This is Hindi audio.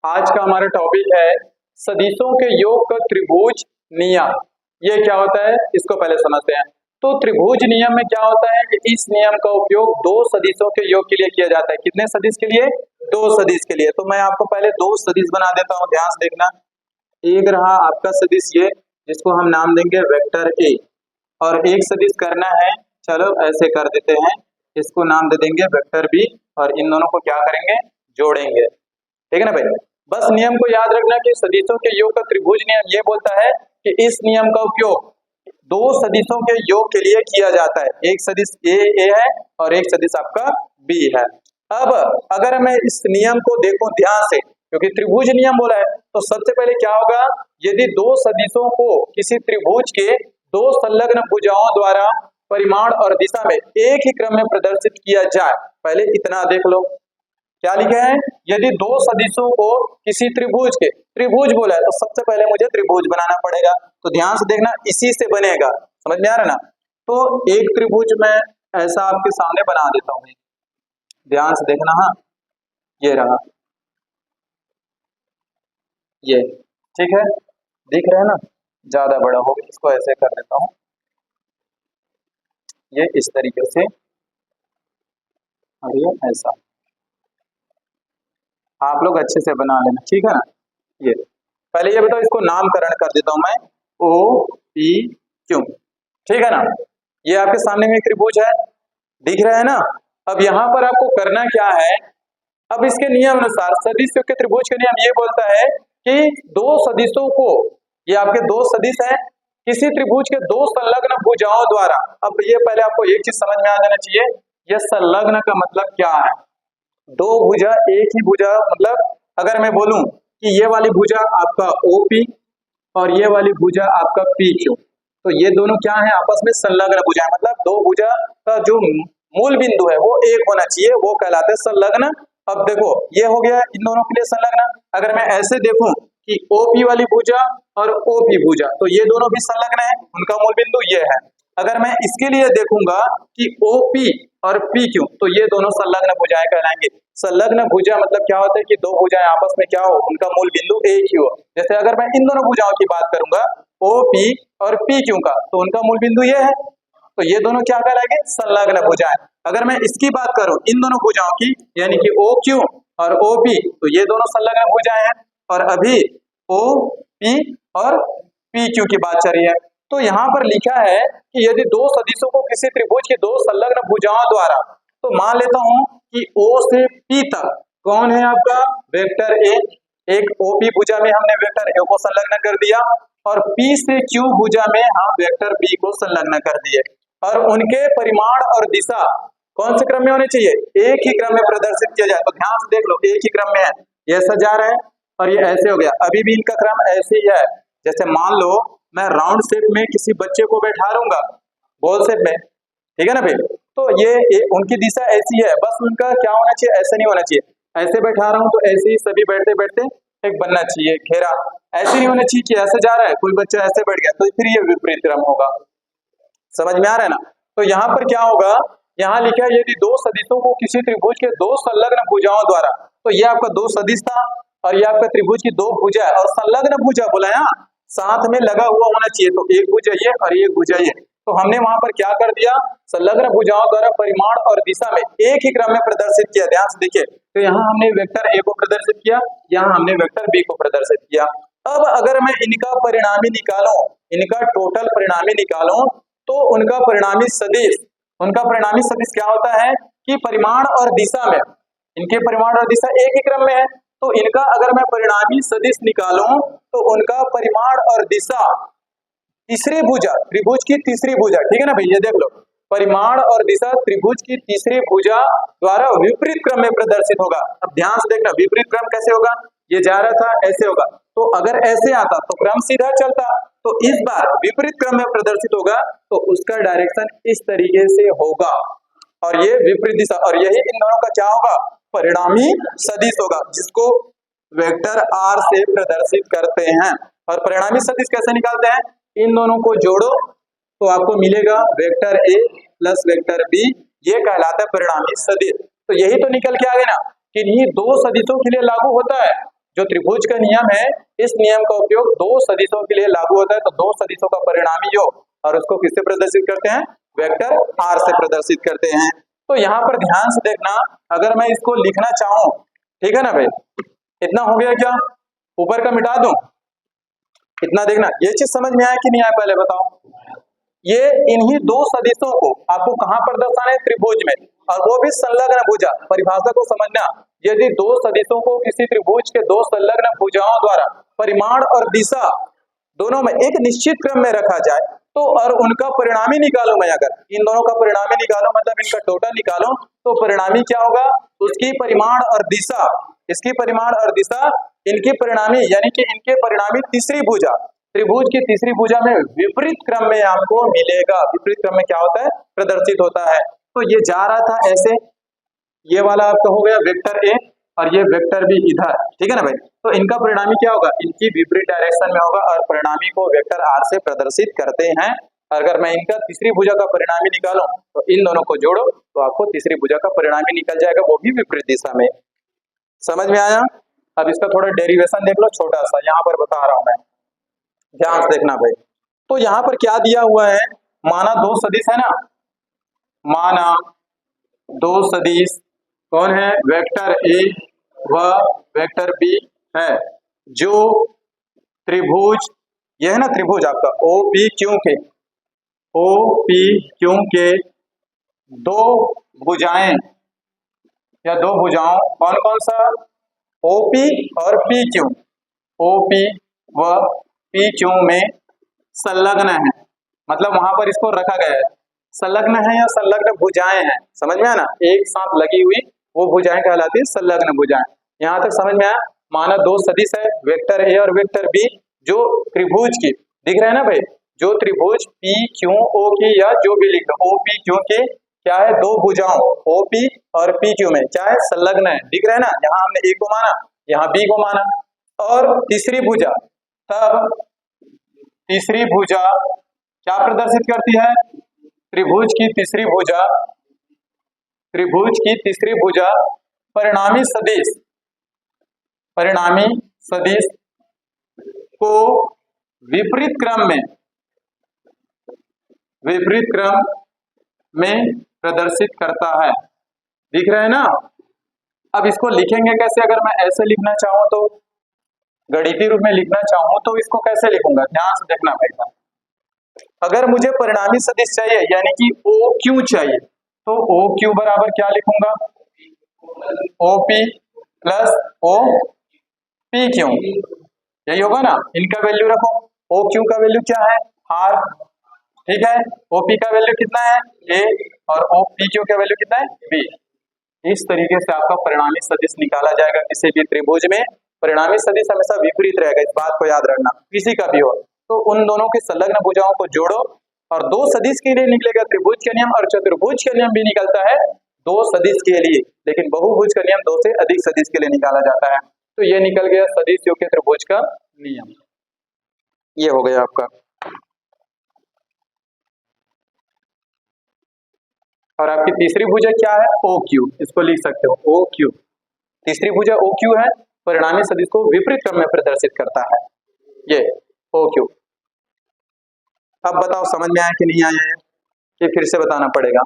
आज का हमारा टॉपिक है सदिशों के योग का त्रिभुज नियम। ये क्या होता है इसको पहले समझते हैं। तो त्रिभुज नियम में क्या होता है कि इस नियम का उपयोग दो सदिशों के योग के लिए किया जाता है। कितने सदिश के लिए? दो सदिश के लिए। तो मैं आपको पहले दो सदिश बना देता हूँ, ध्यान से देखना। एक रहा आपका सदिश ये, जिसको हम नाम देंगे वेक्टर ए, और एक सदिश करना है, चलो ऐसे कर देते हैं, इसको नाम दे देंगे वेक्टर बी, और इन दोनों को क्या करेंगे? जोड़ेंगे। ठीक है ना भाई। बस नियम को याद रखना कि सदिशों के योग का त्रिभुज नियम ये बोलता है कि इस नियम का उपयोग दो सदिशों के योग के लिए किया जाता है। एक सदिश ए है और एक सदिश आपका बी है। अब अगर मैं इस नियम को देखूं ध्यान से, क्योंकि त्रिभुज नियम बोला है, तो सबसे पहले क्या होगा, यदि दो सदिशों को किसी त्रिभुज के दो संलग्न भुजाओं द्वारा परिमाण और दिशा में एक ही क्रम में प्रदर्शित किया जाए, पहले इतना देख लो क्या लिखा है। यदि दो सदिशों को किसी त्रिभुज के, त्रिभुज बोला है तो सबसे पहले मुझे त्रिभुज बनाना पड़ेगा, तो ध्यान से देखना इसी से बनेगा, समझ में आ रहा है ना। तो एक त्रिभुज मैं ऐसा आपके सामने बना देता हूं, ध्यान से देखना। हाँ, ये रहा, ये ठीक है, दिख रहा है ना, ज्यादा बड़ा हो, इसको ऐसे कर देता हूं, ये इस तरीके से, और ये ऐसा। आप लोग अच्छे से बना लेना, ठीक है ना। ये पहले ये बताओ, इसको नामकरण कर देता हूं मैं, ओ पी क्यू, ठीक है ना। ये आपके सामने में त्रिभुज है, दिख रहा है ना। अब यहाँ पर आपको करना क्या है, अब इसके नियम अनुसार सदिशों के त्रिभुज का नियम ये बोलता है कि दो सदिशों को, ये आपके दो सदिश हैं, किसी त्रिभुज के दो संलग्न भुजाओं द्वारा, अब ये पहले आपको एक चीज समझ में आ जाना चाहिए, यह संलग्न का मतलब क्या है। दो भुजा एक ही भुजा, मतलब अगर मैं बोलूं कि ये वाली भुजा आपका ओपी और ये वाली भुजा आपका पी क्यू, तो ये दोनों क्या है, आपस में संलग्न भुजा है, मतलब दो भुजा का जो मूल बिंदु है वो एक होना चाहिए, वो कहलाते हैं संलग्न। अब देखो ये हो गया इन दोनों के लिए संलग्न। अगर मैं ऐसे देखूं कि ओपी वाली भुजा और ओपी भुजा, तो ये दोनों भी संलग्न है, उनका मूल बिंदु ये है। अगर मैं इसके लिए देखूंगा कि OP और PQ, तो ये दोनों संलग्न भुजाएं कहलाएंगे। संलग्न भुजा मतलब क्या होता है कि दो भुजाएं आपस में क्या हो, उनका मूल बिंदु एक ही हो। जैसे अगर मैं इन दोनों भुजाओं की बात करूंगा OP और PQ का, तो उनका मूल बिंदु ये है, तो ये दोनों क्या कहलाएंगे, संलग्न भुजाएं। अगर मैं इसकी बात करूं इन दोनों भुजाओं की, यानी कि OQ और OP, तो ये दोनों संलग्न भुजाएं हैं। और अभी OP और PQ की बात चल रही है। तो यहाँ पर लिखा है कि यदि दो सदिशों को किसी त्रिभुज की दो संलग्न भुजाओं द्वारा, तो मान लेता हूं कि O से P तक कौन है आपका, वेक्टर ए, एक OP भुजा में हमने वेक्टर ए को संलग्न कर दिया, और P से Q भुजा में हम वेक्टर B को संलग्न कर दिए, और उनके परिमाण और दिशा कौन से क्रम में होने चाहिए, एक ही क्रम में प्रदर्शित किया जाए। तो ध्यान से देख लो, एक ही क्रम में है, ये ऐसा जा रहा है और ये ऐसे हो गया। अभी भी इनका क्रम ऐसे ही है। जैसे मान लो मैं राउंड शेप में किसी बच्चे को बैठा दूंगा बॉल शेप में, ठीक है ना भाई, तो ये उनकी दिशा ऐसी है, बस उनका क्या होना चाहिए, ऐसे नहीं होना चाहिए। ऐसे बैठा रहा हूं तो ऐसे ही सभी बैठते बैठते एक बनना चाहिए घेरा, ऐसे नहीं होना चाहिए कि ऐसे जा रहा है कोई बच्चा ऐसे बैठ गया, तो फिर ये विपरीत क्रम होगा। समझ में आ रहा है ना। तो यहाँ पर क्या होगा, यहाँ लिखा है यदि दो सदिशों को किसी त्रिभुज के दो संलग्न भुजाओं द्वारा, तो ये आपका दो सदिश था और ये आपका त्रिभुज की दो भुजा है, और संलग्न भुजा बोला है, साथ में लगा हुआ होना चाहिए, तो एक भुजा ये और एक भुजा ये। तो हमने वहां पर क्या कर दिया, संलग्न भुजाओं द्वारा परिमाण और दिशा में एक ही क्रम में प्रदर्शित किया। ध्यान से देखिए, तो यहाँ हमने वेक्टर ए को प्रदर्शित किया, यहाँ हमने वेक्टर बी को प्रदर्शित किया। अब अगर मैं इनका परिणामी निकालूं, इनका टोटल परिणामी निकालूं, तो उनका परिणामी सदिश क्या होता है कि परिमाण और दिशा में, इनके परिमाण और दिशा एक ही क्रम में है, तो इनका अगर मैं परिणामी सदिश निकालूं तो उनका परिमाण और दिशा तीसरी भुजा, त्रिभुज की तीसरी भुजा, ठीक है ना भैया, देख लो, परिमाण और दिशा त्रिभुज की तीसरी भुजा द्वारा विपरीत क्रम में प्रदर्शित होगा। अब ध्यान से देखना विपरीत क्रम कैसे होगा, ये जा रहा था ऐसे होगा, तो अगर ऐसे आता तो क्रम सीधा चलता, तो इस बार विपरीत क्रम में प्रदर्शित होगा, तो उसका डायरेक्शन इस तरीके से होगा, और ये विपरीत दिशा, और यही इन दोनों का क्या होगा, परिणामी सदिश होगा, जिसको वेक्टर R से प्रदर्शित करते हैं। और परिणामी सदिश कैसे निकालते हैं, इन दोनों को जोड़ो तो आपको मिलेगा vector A plus vector B, ये कहलाता है परिणामी सदिश। तो यही तो निकल के आ गया ना कि इन्हीं दो सदिशों के लिए लागू होता है, जो त्रिभुज का नियम है, इस नियम का उपयोग दो सदिशों के लिए लागू होता है। तो दो सदिशों का परिणामी योग और उसको किससे प्रदर्शित करते हैं? वेक्टर आर से प्रदर्शित करते हैं। तो यहाँ पर ध्यान से देखना, अगर मैं इसको लिखना चाहूं, ठीक है ना भाई, इतना हो गया क्या? ऊपर का मिटा दूं, इतना देखना। ये चीज समझ में आया कि नहीं आया पहले बताओ। ये इन्हीं दो सदिशों को आपको कहां पर दर्शाना है? त्रिभुज में, और वो भी संलग्न भुजा। परिभाषा को समझना, यदि दो सदिशों को किसी त्रिभुज के दो संलग्न भुजाओं द्वारा परिमाण और दिशा दोनों में एक निश्चित क्रम में रखा जाए तो, और उनका परिणामी निकालो, मैं अगर इन दोनों का परिणामी निकालो, मतलब इनका टोटल निकालो, तो परिणामी क्या होगा? उसकी परिमाण और दिशा, इसकी परिमाण और दिशा, इनकी परिणामी यानी कि इनके परिणामी तीसरी भुजा, त्रिभुज की तीसरी भुजा में विपरीत क्रम में आपको मिलेगा। विपरीत क्रम में क्या होता है? प्रदर्शित होता है। तो ये जा रहा था ऐसे, ये वाला आपका हो गया वेक्टर ए और ये वेक्टर बी इधर, ठीक है ना भाई। तो इनका परिणामी क्या होगा? इनकी विपरीत डायरेक्शन में होगा और परिणामी को वेक्टर आर से प्रदर्शित करते हैं। अगर मैं इनका तीसरी भुजा का परिणामी निकालूं तो इन दोनों को जोड़ो तो आपको तीसरी भुजा का परिणामी निकल जाएगा, वो भी विपरीत दिशा में। समझ में आया? अब इसका थोड़ा डेरिवेशन देख लो, छोटा सा यहाँ पर बता रहा हूं मैं, ध्यान से देखना भाई। तो यहाँ पर क्या दिया हुआ है? माना दो सदिश है ना, माना दो सदिश कौन है? वेक्टर ए व वेक्टर बी है, जो त्रिभुज, यह है ना त्रिभुज आपका ओ पी क्यू के दो भुजाएं या दो भुजाओं, कौन कौन सा? ओपी और पी क्यू, ओपी व पी क्यू में संलग्न है, मतलब वहां पर इसको रखा गया है। संलग्न है या संलग्न भुजाएं हैं, समझ में आया ना? एक साथ लगी हुई वो भुजाएं कहलाती है संलग्न भुजाएं। यहां तक समझ में आया? माना दो सदिश है वेक्टर ए और वेक्टर बी, जो त्रिभुज की, दिख रहा है ना भाई, जो त्रिभुज पी क्यू ओ की, या जो भी लिख दो, ओ पी क्यू के क्या है? दो भुजाओं ओपी और पी क्यू में क्या है? संलग्न है, दिख रहा है ना? यहाँ हमने ए को माना, यहाँ बी को माना। और तीसरी भुजा, तब तीसरी भुजा क्या प्रदर्शित करती है? त्रिभुज की तीसरी भुजा, त्रिभुज की तीसरी भुजा परिणामी सदिश, परिणामी सदिश को विपरीत क्रम में, विपरीत क्रम में प्रदर्शित करता है। दिख रहा है ना? अब इसको लिखेंगे कैसे? अगर मैं ऐसे लिखना चाहूं तो, गणितीय रूप में लिखना चाहूं तो इसको कैसे लिखूंगा? ध्यान से देखना भाई। अगर मुझे परिणामी सदिश चाहिए यानी कि ओ क्यू चाहिए, तो ओ क्यू बराबर क्या लिखूंगा? O P plus O P Q, यही होगा ना? इनका वैल्यू रखो, ओ क्यू का वैल्यू क्या है? आर, ठीक है। ओ पी का वैल्यू कितना है? ए, और ओ पी क्यू का वैल्यू कितना है? बी। इस तरीके से आपका परिणामी सदिश निकाला जाएगा किसी भी त्रिभुज में। परिणामी सदिश हमेशा विपरीत रहेगा, इस बात को याद रखना, किसी का भी हो। तो उन दोनों के संलग्न भुजाओं को जोड़ो और दो सदिश के लिए निकलेगा त्रिभुज का नियम, और चतुर्भुज का नियम भी निकलता है दो सदिश के लिए, लेकिन बहुभुज का नियम दो से अधिक सदिश के लिए निकाला जाता है। तो ये निकल गया सदिश युक्त त्रिभुज का नियम, ये हो गया आपका। और आपकी तीसरी भुजा क्या है? ओ क्यू, इसको लिख सकते हो ओ क्यू। तीसरी भुजा ओ क्यू है, परिणामी सदिश को विपरीत क्रम में प्रदर्शित करता है, ये ओ क्यू। अब बताओ समझ में आया कि नहीं आया है? कि फिर से बताना पड़ेगा?